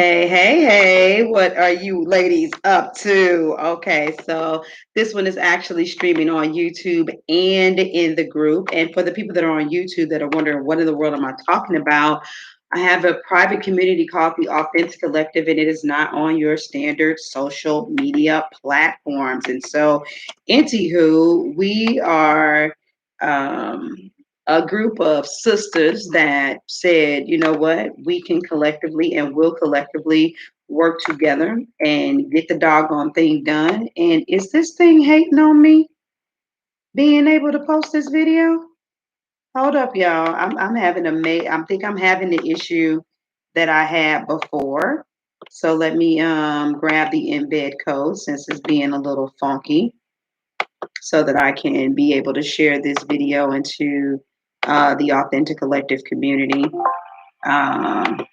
Hey, hey, hey, what are you ladies up to? Okay, so this one is actually streaming on YouTube and in the group. And for the people that are on YouTube that are wondering what in the world am I talking about, I have a private community called the Authentic Collective, and it is not on your standard social media platforms. And so, anywho, we are um, a group of sisters that said, you know what, we can collectively and will collectively work together and get the doggone thing done. And is this thing hating on me being able to post this video? Hold up, y'all. I'm having I think I'm having the issue that I had before. So let me grab the embed code since it's being a little funky so that I can be able to share this video into the Authentic Collective community. Um,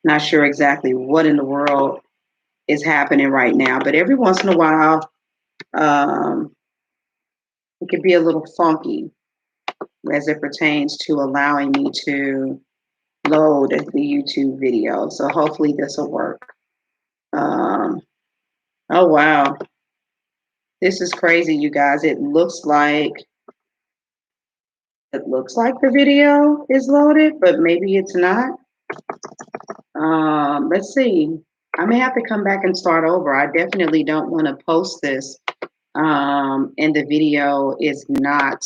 Not sure exactly what in the world is happening right now, but every once in a while, um, it could be a little funky as it pertains to allowing me to load the YouTube video. So hopefully this will work. Um, oh wow, this is crazy, you guys. It looks like the video is loaded, but maybe it's not. Let's see. I may have to come back and start over. I definitely don't want to post this, and the video is not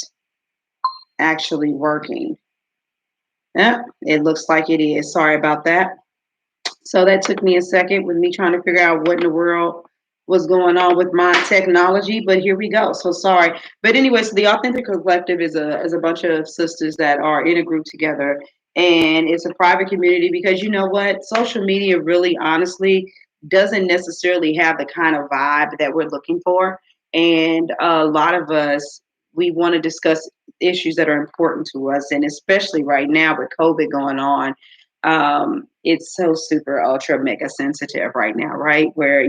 actually working. Yeah, it looks like it is. Sorry about that. So that took me a second with me trying to figure out what in the world was going on with my technology, but here we go. So sorry. But anyway, so the Authentic Collective is a bunch of sisters that are in a group together, and it's a private community because you know what? Social media really honestly doesn't necessarily have the kind of vibe that we're looking for. And a lot of us we want to discuss issues that are important to us, and especially right now with COVID going on, it's so super ultra mega sensitive right now, right? Where,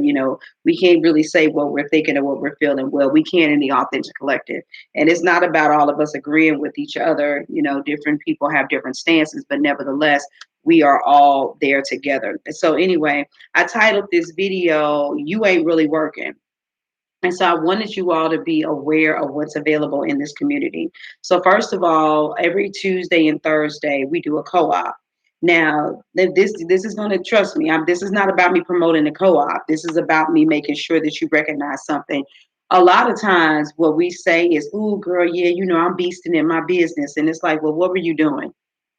we can't really say what we're thinking or what we're feeling. Well, we can in the Authentic Collective. And it's not about all of us agreeing with each other. Different people have different stances, but nevertheless, we are all there together. So, anyway, I titled this video, You Ain't Really Working. And so I wanted you all to be aware of what's available in this community. So first of all, every Tuesday and Thursday we do a co-op. Now, this is going to trust me. This is not about me promoting the co-op. This is about me making sure that you recognize something. A lot of times, what we say is, "Ooh, girl, yeah, I'm beasting in my business," and it's like, "Well, what were you doing?"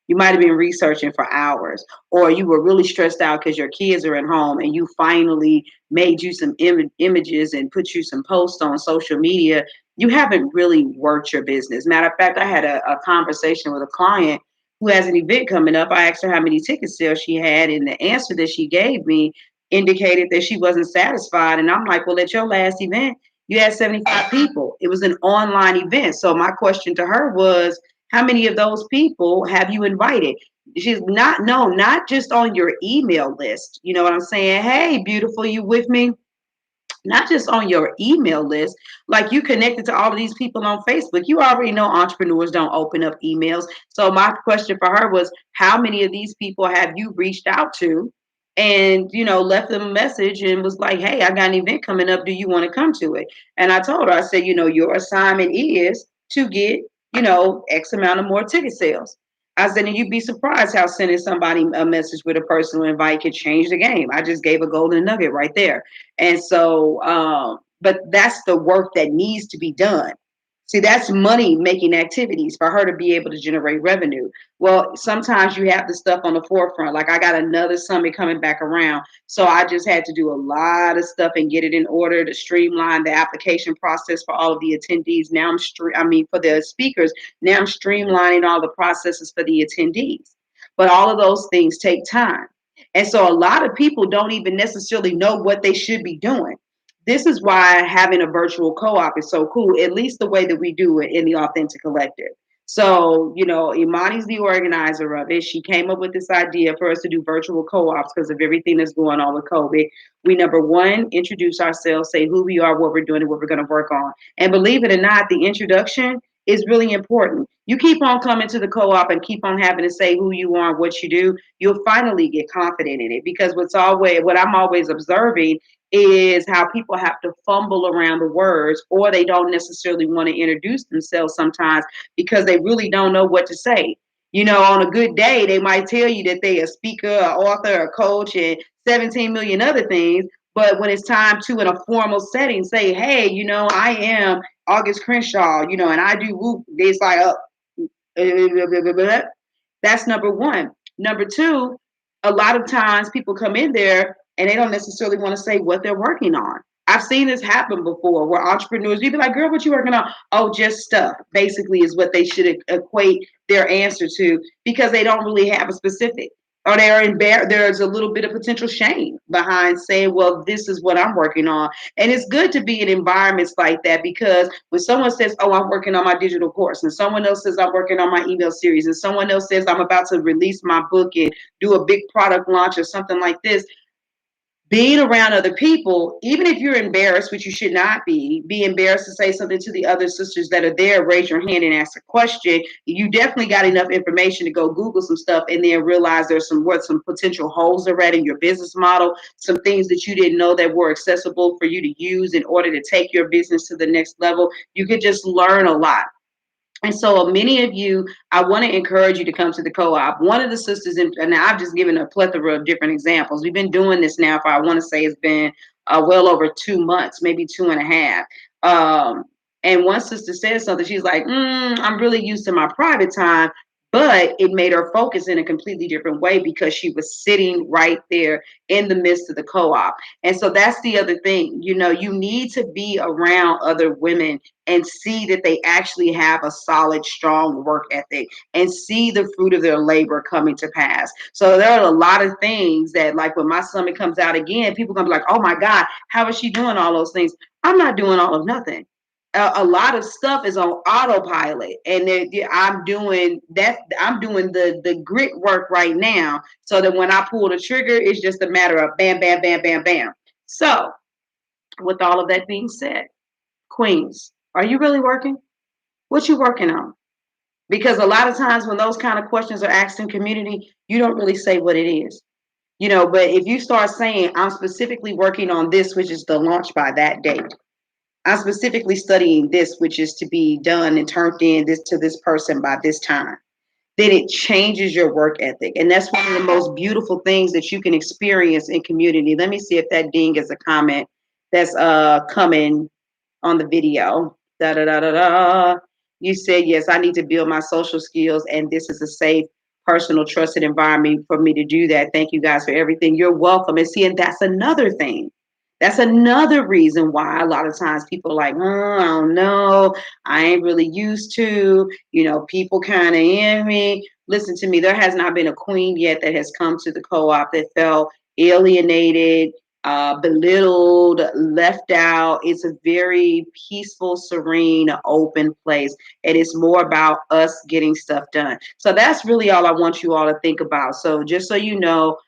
You might have been researching for hours, or you were really stressed out because your kids are at home and you finally made you some images and put you some posts on social media. You haven't really worked your business. Matter of fact, I had a conversation with a client who has an event coming up. I asked her how many ticket sales she had, and the answer that she gave me indicated that she wasn't satisfied. And I'm like, well, at your last event, you had 75 people. It was an online event. So my question to her was, how many of those people have you invited? She's not, no, not just on your email list. You know what I'm saying? Hey, beautiful, you with me? Not just on your email list, like you connected to all of these people on Facebook. You already know entrepreneurs don't open up emails. So my question for her was, how many of these people have you reached out to and left them a message and was like, hey, I got an event coming up. Do you want to come to it? And I told her, I said, your assignment is to get, X amount of more ticket sales. I said, and you'd be surprised how sending somebody a message with a personal invite could change the game. I just gave a golden nugget right there. And so, but that's the work that needs to be done. See, that's money making activities for her to be able to generate revenue. Well, sometimes you have the stuff on the forefront. Like I got another summit coming back around. So I just had to do a lot of stuff and get it in order to streamline the application process for all of the attendees. Now for the speakers, now I'm streamlining all the processes for the attendees. But all of those things take time. And so a lot of people don't even necessarily know what they should be doing. This is why having a virtual co-op is so cool, at least the way that we do it in the Authentic Collective. So, Imani's the organizer of it. She came up with this idea for us to do virtual co-ops because of everything that's going on with COVID. We, number one, introduce ourselves, say who we are, what we're doing, and what we're going to work on. And believe it or not, the introduction is really important. You keep on coming to the co-op and keep on having to say who you are and what you do, you'll finally get confident in it. Because what I'm always observing is how people have to fumble around the words, or they don't necessarily want to introduce themselves sometimes because they really don't know what to say. On a good day, they might tell you that they a speaker, a author, a coach, and 17 million other things. But when it's time to, in a formal setting, say, hey, I am August Crenshaw, and I do whoop, it's like, that's number one. Number two, a lot of times people come in there and they don't necessarily want to say what they're working on. I've seen this happen before where entrepreneurs, you be like, girl, what you working on? Oh, just stuff, basically, is what they should equate their answer to, because they don't really have a specific. Or there's a little bit of potential shame behind saying, well, this is what I'm working on. And it's good to be in environments like that, because when someone says, oh, I'm working on my digital course, and someone else says, I'm working on my email series, and someone else says, I'm about to release my book and do a big product launch or something like this, being around other people, even if you're embarrassed, which you should not be embarrassed to say something to the other sisters that are there, raise your hand and ask a question. You definitely got enough information to go Google some stuff and then realize there's some potential holes are at in your business model, some things that you didn't know that were accessible for you to use in order to take your business to the next level. You could just learn a lot. And so many of you, I want to encourage you to come to the co-op. One of the sisters, and I've just given a plethora of different examples. We've been doing this now for, I want to say it's been well over 2 months, maybe 2.5. And one sister said something. She's like, I'm really used to my private time. But it made her focus in a completely different way because she was sitting right there in the midst of the co-op. And so that's the other thing. You need to be around other women and see that they actually have a solid, strong work ethic and see the fruit of their labor coming to pass. So there are a lot of things that, like when my summit comes out again, people are going to be like, oh my God, how is she doing all those things? I'm not doing all of nothing. A lot of stuff is on autopilot, and I'm doing that. I'm doing the grit work right now, so that when I pull the trigger, it's just a matter of bam, bam, bam, bam, bam. So, with all of that being said, queens, are you really working? What you working on? Because a lot of times when those kind of questions are asked in community, you don't really say what it is. But if you start saying, I'm specifically working on this, which is the launch by that date. I'm specifically studying this, which is to be done and turned in this to this person by this time. Then it changes your work ethic. And that's one of the most beautiful things that you can experience in community. Let me see if that ding is a comment that's coming on the video. Da da da da da. You said, yes, I need to build my social skills, and this is a safe, personal, trusted environment for me to do that. Thank you guys for everything. You're welcome. And see, and that's another thing. That's another reason why a lot of times people are like, oh, I don't know. I ain't really used to, people kind of in me. Listen to me. There has not been a queen yet that has come to the co-op that felt alienated, belittled, left out. It's a very peaceful, serene, open place. And it's more about us getting stuff done. So that's really all I want you all to think about. So just so you know,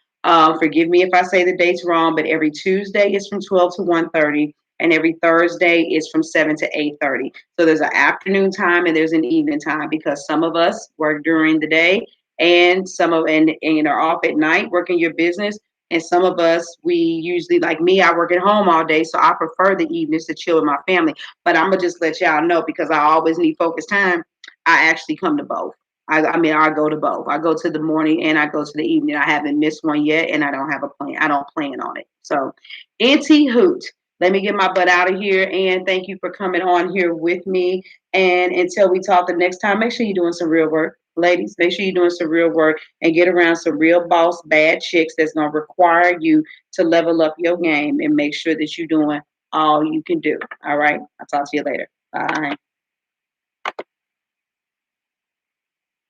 forgive me if I say the dates wrong, but every Tuesday is from 12 to 1:30. And every Thursday is from 7 to 8:30. So there's an afternoon time and there's an evening time, because some of us work during the day and and are off at night working your business. And some of us, we usually, like me, I work at home all day, so I prefer the evenings to chill with my family. But I'm gonna just let y'all know, because I always need focused time. I actually come to both. I mean, I go to both. I go to the morning and I go to the evening. I haven't missed one yet, and I don't have a plan. I don't plan on it. So, Auntie Hoot, let me get my butt out of here. And thank you for coming on here with me. And until we talk the next time, make sure you're doing some real work. Ladies, make sure you're doing some real work and get around some real boss bad chicks that's going to require you to level up your game and make sure that you're doing all you can do. All right. I'll talk to you later. Bye.